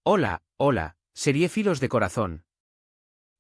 Hola, hola, seriéfilos de corazón.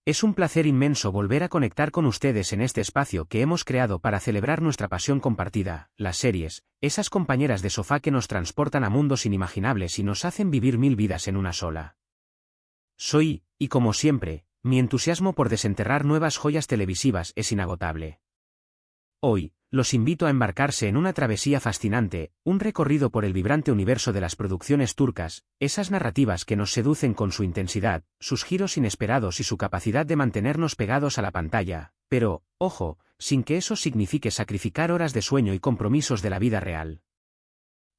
Es un placer inmenso volver a conectar con ustedes en este espacio que hemos creado para celebrar nuestra pasión compartida, las series, esas compañeras de sofá que nos transportan a mundos inimaginables y nos hacen vivir mil vidas en una sola. Soy, y como siempre, mi entusiasmo por desenterrar nuevas joyas televisivas es inagotable. Hoy, los invito a embarcarse en una travesía fascinante, un recorrido por el vibrante universo de las producciones turcas, esas narrativas que nos seducen con su intensidad, sus giros inesperados y su capacidad de mantenernos pegados a la pantalla, pero, ojo, sin que eso signifique sacrificar horas de sueño y compromisos de la vida real.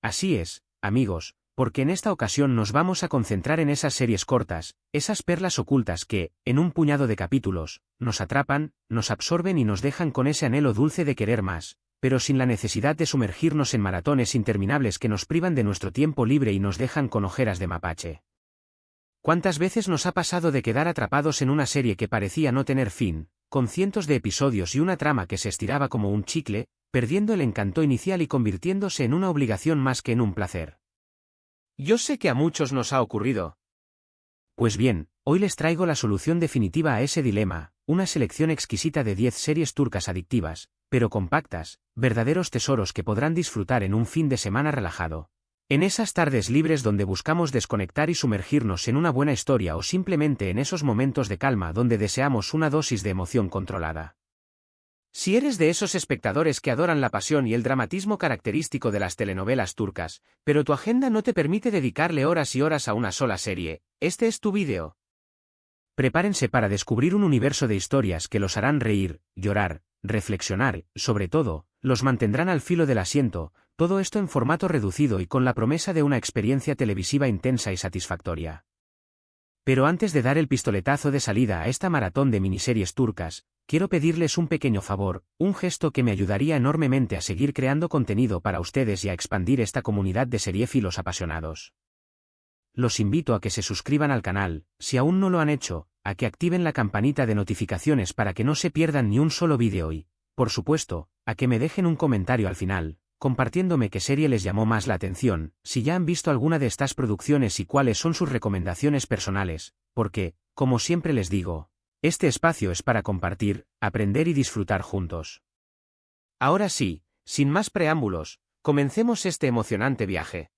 Así es, amigos, porque en esta ocasión nos vamos a concentrar en esas series cortas, esas perlas ocultas que, en un puñado de capítulos, nos atrapan, nos absorben y nos dejan con ese anhelo dulce de querer más, pero sin la necesidad de sumergirnos en maratones interminables que nos privan de nuestro tiempo libre y nos dejan con ojeras de mapache. ¿Cuántas veces nos ha pasado de quedar atrapados en una serie que parecía no tener fin, con cientos de episodios y una trama que se estiraba como un chicle, perdiendo el encanto inicial y convirtiéndose en una obligación más que en un placer? Yo sé que a muchos nos ha ocurrido. Pues bien, hoy les traigo la solución definitiva a ese dilema, una selección exquisita de 10 series turcas adictivas, pero compactas, verdaderos tesoros que podrán disfrutar en un fin de semana relajado. En esas tardes libres donde buscamos desconectar y sumergirnos en una buena historia o simplemente en esos momentos de calma donde deseamos una dosis de emoción controlada. Si eres de esos espectadores que adoran la pasión y el dramatismo característico de las telenovelas turcas, pero tu agenda no te permite dedicarle horas y horas a una sola serie, este es tu vídeo. Prepárense para descubrir un universo de historias que los harán reír, llorar, reflexionar, sobre todo, los mantendrán al filo del asiento, todo esto en formato reducido y con la promesa de una experiencia televisiva intensa y satisfactoria. Pero antes de dar el pistoletazo de salida a esta maratón de miniseries turcas, quiero pedirles un pequeño favor, un gesto que me ayudaría enormemente a seguir creando contenido para ustedes y a expandir esta comunidad de seriéfilos apasionados. Los invito a que se suscriban al canal, si aún no lo han hecho, a que activen la campanita de notificaciones para que no se pierdan ni un solo vídeo y, por supuesto, a que me dejen un comentario al final, compartiéndome qué serie les llamó más la atención, si ya han visto alguna de estas producciones y cuáles son sus recomendaciones personales, porque, como siempre les digo, este espacio es para compartir, aprender y disfrutar juntos. Ahora sí, sin más preámbulos, comencemos este emocionante viaje.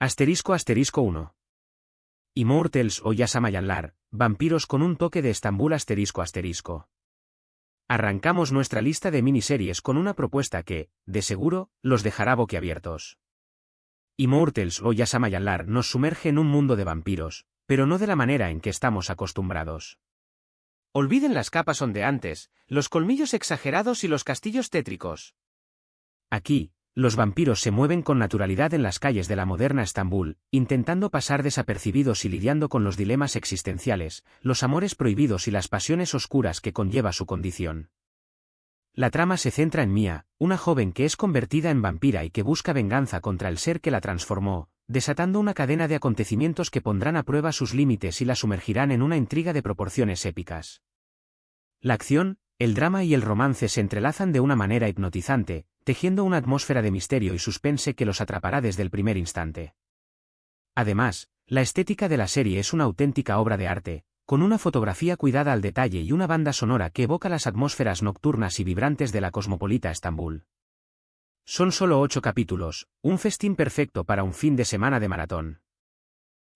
********************************************************************************************************************** Arrancamos nuestra lista de miniseries con una propuesta que, de seguro, los dejará boquiabiertos. Immortals o Yaşamayanlar nos sumerge en un mundo de vampiros, pero no de la manera en que estamos acostumbrados. Olviden las capas ondeantes, los colmillos exagerados y los castillos tétricos. Aquí, los vampiros se mueven con naturalidad en las calles de la moderna Estambul, intentando pasar desapercibidos y lidiando con los dilemas existenciales, los amores prohibidos y las pasiones oscuras que conlleva su condición. La trama se centra en Mia, una joven que es convertida en vampira y que busca venganza contra el ser que la transformó, desatando una cadena de acontecimientos que pondrán a prueba sus límites y la sumergirán en una intriga de proporciones épicas. La acción, el drama y el romance se entrelazan de una manera hipnotizante, tejiendo una atmósfera de misterio y suspense que los atrapará desde el primer instante. Además, la estética de la serie es una auténtica obra de arte, con una fotografía cuidada al detalle y una banda sonora que evoca las atmósferas nocturnas y vibrantes de la cosmopolita Estambul. Son solo 8 capítulos, un festín perfecto para un fin de semana de maratón.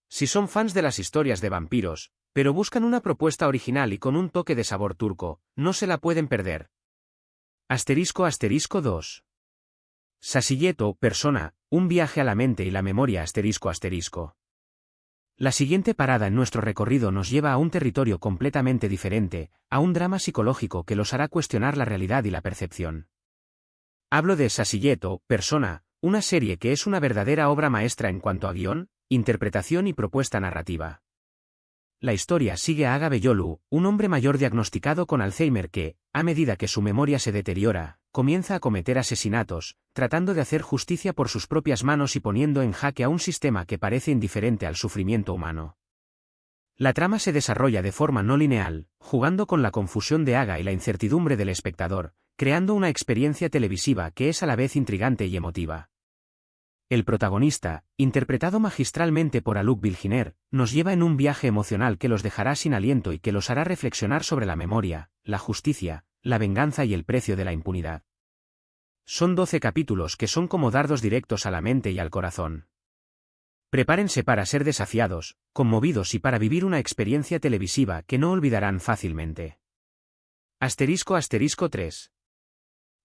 Si son fans de las historias de vampiros, pero buscan una propuesta original y con un toque de sabor turco, no se la pueden perder. ***2. Sasilleto, persona, un viaje a la mente y la memoria ***. La siguiente parada en nuestro recorrido nos lleva a un territorio completamente diferente, a un drama psicológico que los hará cuestionar la realidad y la percepción. Hablo de Sasilleto, persona, una serie que es una verdadera obra maestra en cuanto a guión, interpretación y propuesta narrativa. La historia sigue a Aga Beyolu, un hombre mayor diagnosticado con Alzheimer que, a medida que su memoria se deteriora, comienza a cometer asesinatos, tratando de hacer justicia por sus propias manos y poniendo en jaque a un sistema que parece indiferente al sufrimiento humano. La trama se desarrolla de forma no lineal, jugando con la confusión de Aga y la incertidumbre del espectador, creando una experiencia televisiva que es a la vez intrigante y emotiva. El protagonista, interpretado magistralmente por Haluk Bilginer, nos lleva en un viaje emocional que los dejará sin aliento y que los hará reflexionar sobre la memoria, la justicia, la venganza y el precio de la impunidad. Son 12 capítulos que son como dardos directos a la mente y al corazón. Prepárense para ser desafiados, conmovidos y para vivir una experiencia televisiva que no olvidarán fácilmente. *** 3.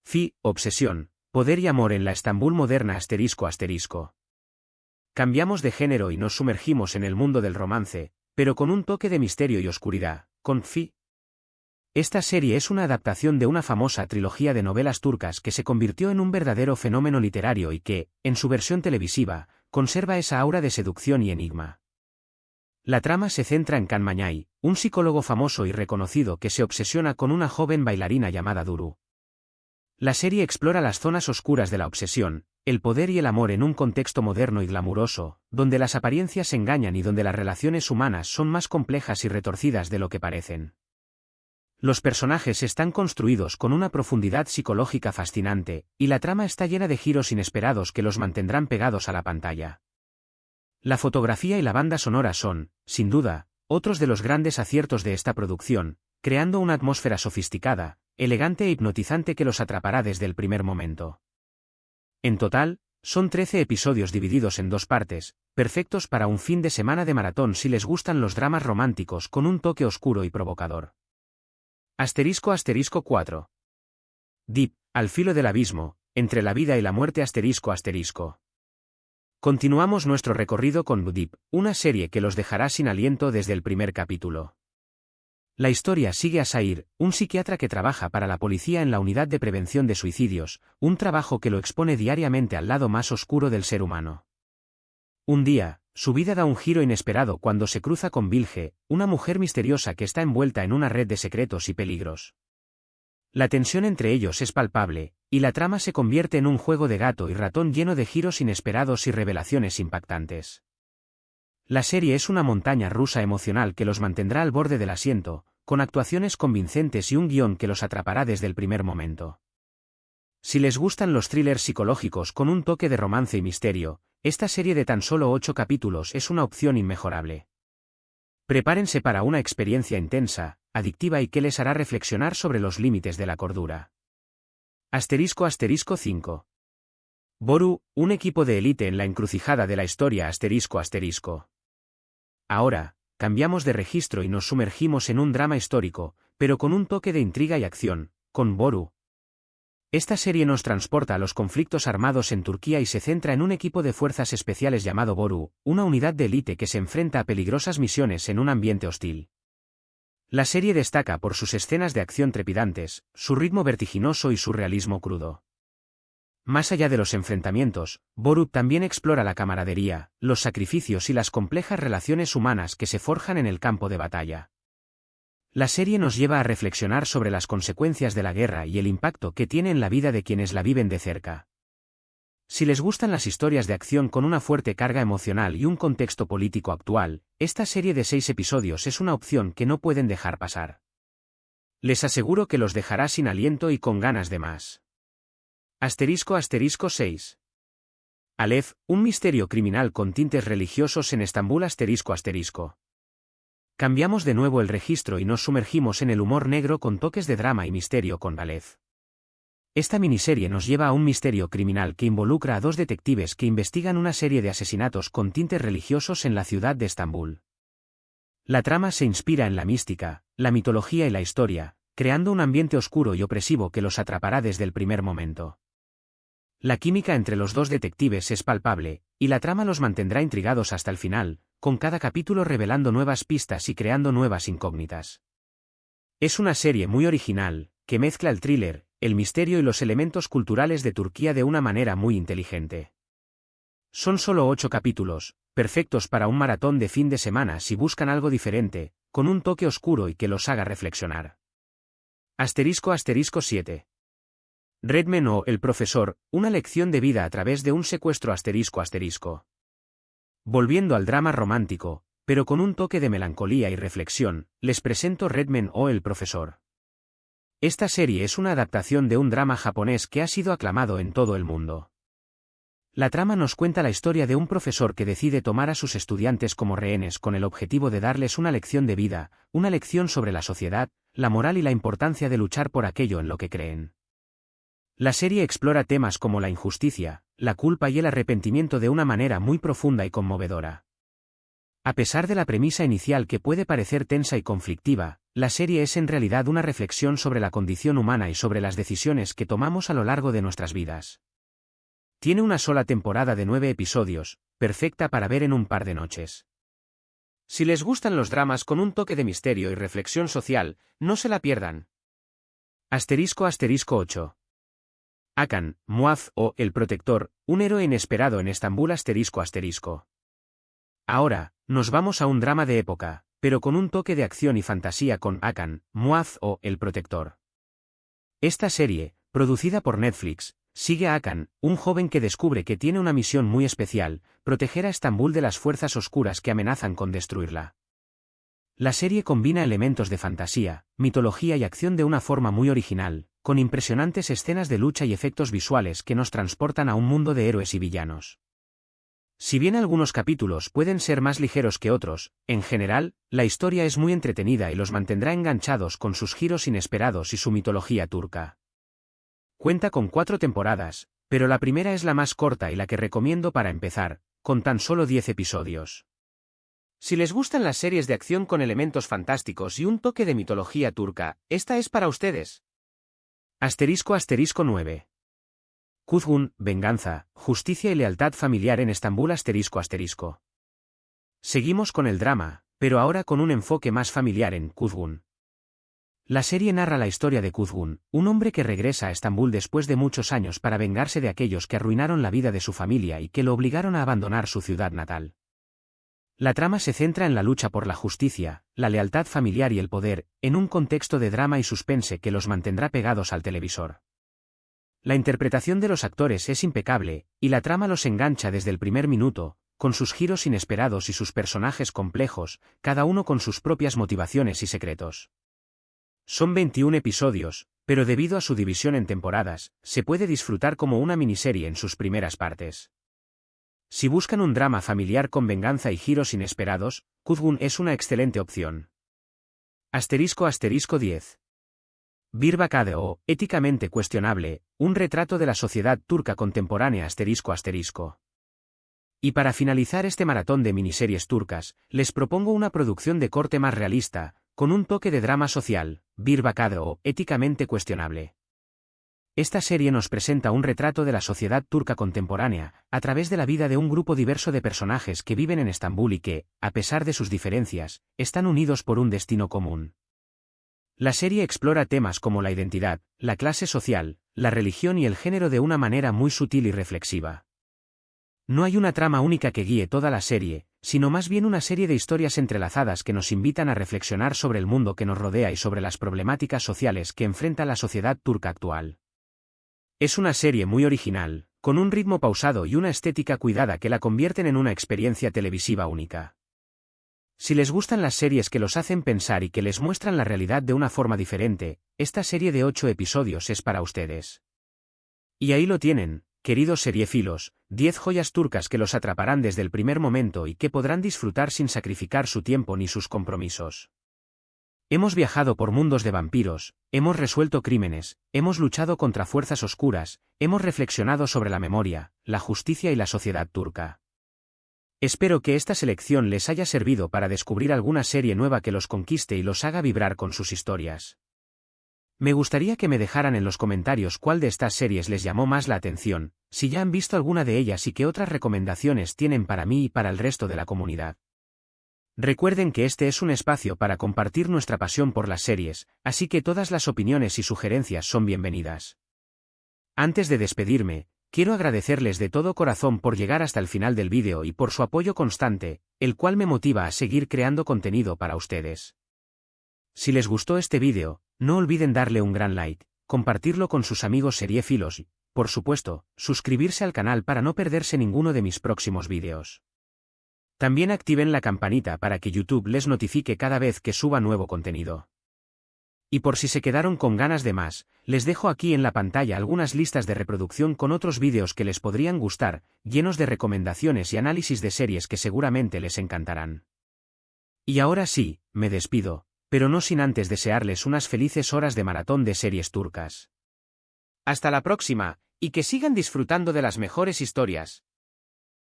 Fi, obsesión, poder y amor en la Estambul moderna ***. Cambiamos de género y nos sumergimos en el mundo del romance, pero con un toque de misterio y oscuridad, con Fi. Esta serie es una adaptación de una famosa trilogía de novelas turcas que se convirtió en un verdadero fenómeno literario y que, en su versión televisiva, conserva esa aura de seducción y enigma. La trama se centra en Kan Mañay, un psicólogo famoso y reconocido que se obsesiona con una joven bailarina llamada Duru. La serie explora las zonas oscuras de la obsesión, el poder y el amor en un contexto moderno y glamuroso, donde las apariencias engañan y donde las relaciones humanas son más complejas y retorcidas de lo que parecen. Los personajes están construidos con una profundidad psicológica fascinante, y la trama está llena de giros inesperados que los mantendrán pegados a la pantalla. La fotografía y la banda sonora son, sin duda, otros de los grandes aciertos de esta producción, creando una atmósfera sofisticada, elegante e hipnotizante que los atrapará desde el primer momento. En total, son 13 episodios divididos en 2 partes, perfectos para un fin de semana de maratón si les gustan los dramas románticos con un toque oscuro y provocador. *4. Deep, al filo del abismo, entre la vida y la muerte ***. Continuamos nuestro recorrido con Deep, una serie que los dejará sin aliento desde el primer capítulo. La historia sigue a Sair, un psiquiatra que trabaja para la policía en la unidad de prevención de suicidios, un trabajo que lo expone diariamente al lado más oscuro del ser humano. Un día, su vida da un giro inesperado cuando se cruza con Bilge, una mujer misteriosa que está envuelta en una red de secretos y peligros. La tensión entre ellos es palpable, y la trama se convierte en un juego de gato y ratón lleno de giros inesperados y revelaciones impactantes. La serie es una montaña rusa emocional que los mantendrá al borde del asiento, con actuaciones convincentes y un guión que los atrapará desde el primer momento. Si les gustan los thrillers psicológicos con un toque de romance y misterio, esta serie de tan solo 8 capítulos es una opción inmejorable. Prepárense para una experiencia intensa, adictiva y que les hará reflexionar sobre los límites de la cordura. *5. Boru, un equipo de élite en la encrucijada de la historia ***. Ahora, cambiamos de registro y nos sumergimos en un drama histórico, pero con un toque de intriga y acción, con Boru. Esta serie nos transporta a los conflictos armados en Turquía y se centra en un equipo de fuerzas especiales llamado Boru, una unidad de élite que se enfrenta a peligrosas misiones en un ambiente hostil. La serie destaca por sus escenas de acción trepidantes, su ritmo vertiginoso y su realismo crudo. Más allá de los enfrentamientos, Boru también explora la camaradería, los sacrificios y las complejas relaciones humanas que se forjan en el campo de batalla. La serie nos lleva a reflexionar sobre las consecuencias de la guerra y el impacto que tiene en la vida de quienes la viven de cerca. Si les gustan las historias de acción con una fuerte carga emocional y un contexto político actual, esta serie de 6 episodios es una opción que no pueden dejar pasar. Les aseguro que los dejará sin aliento y con ganas de más. *6. Aleph, un misterio criminal con tintes religiosos en Estambul ***. Cambiamos de nuevo el registro y nos sumergimos en el humor negro con toques de drama y misterio con Aleph. Esta miniserie nos lleva a un misterio criminal que involucra a 2 detectives que investigan una serie de asesinatos con tintes religiosos en la ciudad de Estambul. La trama se inspira en la mística, la mitología y la historia, creando un ambiente oscuro y opresivo que los atrapará desde el primer momento. La química entre los 2 detectives es palpable, y la trama los mantendrá intrigados hasta el final, con cada capítulo revelando nuevas pistas y creando nuevas incógnitas. Es una serie muy original, que mezcla el thriller, el misterio y los elementos culturales de Turquía de una manera muy inteligente. Son solo 8 capítulos, perfectos para un maratón de fin de semana si buscan algo diferente, con un toque oscuro y que los haga reflexionar. *7. Redman o El profesor, una lección de vida a través de un secuestro ***. Volviendo al drama romántico, pero con un toque de melancolía y reflexión, les presento Redman o El profesor. Esta serie es una adaptación de un drama japonés que ha sido aclamado en todo el mundo. La trama nos cuenta la historia de un profesor que decide tomar a sus estudiantes como rehenes con el objetivo de darles una lección de vida, una lección sobre la sociedad, la moral y la importancia de luchar por aquello en lo que creen. La serie explora temas como la injusticia, la culpa y el arrepentimiento de una manera muy profunda y conmovedora. A pesar de la premisa inicial que puede parecer tensa y conflictiva, la serie es en realidad una reflexión sobre la condición humana y sobre las decisiones que tomamos a lo largo de nuestras vidas. Tiene una sola temporada de 9 episodios, perfecta para ver en un par de noches. Si les gustan los dramas con un toque de misterio y reflexión social, no se la pierdan. **8. Hakan, Muaz o El Protector, un héroe inesperado en Estambul **. Ahora, nos vamos a un drama de época, pero con un toque de acción y fantasía con Hakan, Muaz o El Protector. Esta serie, producida por Netflix, sigue a Hakan, un joven que descubre que tiene una misión muy especial, proteger a Estambul de las fuerzas oscuras que amenazan con destruirla. La serie combina elementos de fantasía, mitología y acción de una forma muy original, con impresionantes escenas de lucha y efectos visuales que nos transportan a un mundo de héroes y villanos. Si bien algunos capítulos pueden ser más ligeros que otros, en general, la historia es muy entretenida y los mantendrá enganchados con sus giros inesperados y su mitología turca. Cuenta con 4 temporadas, pero la primera es la más corta y la que recomiendo para empezar, con tan solo 10 episodios. Si les gustan las series de acción con elementos fantásticos y un toque de mitología turca, esta es para ustedes. *9. Kuzgun, venganza, justicia y lealtad familiar en Estambul *. Seguimos con el drama, pero ahora con un enfoque más familiar en Kuzgun. La serie narra la historia de Kuzgun, un hombre que regresa a Estambul después de muchos años para vengarse de aquellos que arruinaron la vida de su familia y que lo obligaron a abandonar su ciudad natal. La trama se centra en la lucha por la justicia, la lealtad familiar y el poder, en un contexto de drama y suspense que los mantendrá pegados al televisor. La interpretación de los actores es impecable, y la trama los engancha desde el primer minuto, con sus giros inesperados y sus personajes complejos, cada uno con sus propias motivaciones y secretos. Son 21 episodios, pero debido a su división en temporadas, se puede disfrutar como una miniserie en sus primeras partes. Si buscan un drama familiar con venganza y giros inesperados, Kuzgun es una excelente opción. *10. Bir Bakade o, éticamente cuestionable, un retrato de la sociedad turca contemporánea **. Y para finalizar este maratón de miniseries turcas, les propongo una producción de corte más realista, con un toque de drama social, Bir Bakade o, éticamente cuestionable. Esta serie nos presenta un retrato de la sociedad turca contemporánea, a través de la vida de un grupo diverso de personajes que viven en Estambul y que, a pesar de sus diferencias, están unidos por un destino común. La serie explora temas como la identidad, la clase social, la religión y el género de una manera muy sutil y reflexiva. No hay una trama única que guíe toda la serie, sino más bien una serie de historias entrelazadas que nos invitan a reflexionar sobre el mundo que nos rodea y sobre las problemáticas sociales que enfrenta la sociedad turca actual. Es una serie muy original, con un ritmo pausado y una estética cuidada que la convierten en una experiencia televisiva única. Si les gustan las series que los hacen pensar y que les muestran la realidad de una forma diferente, esta serie de 8 episodios es para ustedes. Y ahí lo tienen, queridos seriefilos, 10 joyas turcas que los atraparán desde el primer momento y que podrán disfrutar sin sacrificar su tiempo ni sus compromisos. Hemos viajado por mundos de vampiros, hemos resuelto crímenes, hemos luchado contra fuerzas oscuras, hemos reflexionado sobre la memoria, la justicia y la sociedad turca. Espero que esta selección les haya servido para descubrir alguna serie nueva que los conquiste y los haga vibrar con sus historias. Me gustaría que me dejaran en los comentarios cuál de estas series les llamó más la atención, si ya han visto alguna de ellas y qué otras recomendaciones tienen para mí y para el resto de la comunidad. Recuerden que este es un espacio para compartir nuestra pasión por las series, así que todas las opiniones y sugerencias son bienvenidas. Antes de despedirme, quiero agradecerles de todo corazón por llegar hasta el final del vídeo y por su apoyo constante, el cual me motiva a seguir creando contenido para ustedes. Si les gustó este vídeo, no olviden darle un gran like, compartirlo con sus amigos seriéfilos y, por supuesto, suscribirse al canal para no perderse ninguno de mis próximos vídeos. También activen la campanita para que YouTube les notifique cada vez que suba nuevo contenido. Y por si se quedaron con ganas de más, les dejo aquí en la pantalla algunas listas de reproducción con otros vídeos que les podrían gustar, llenos de recomendaciones y análisis de series que seguramente les encantarán. Y ahora sí, me despido, pero no sin antes desearles unas felices horas de maratón de series turcas. Hasta la próxima, y que sigan disfrutando de las mejores historias.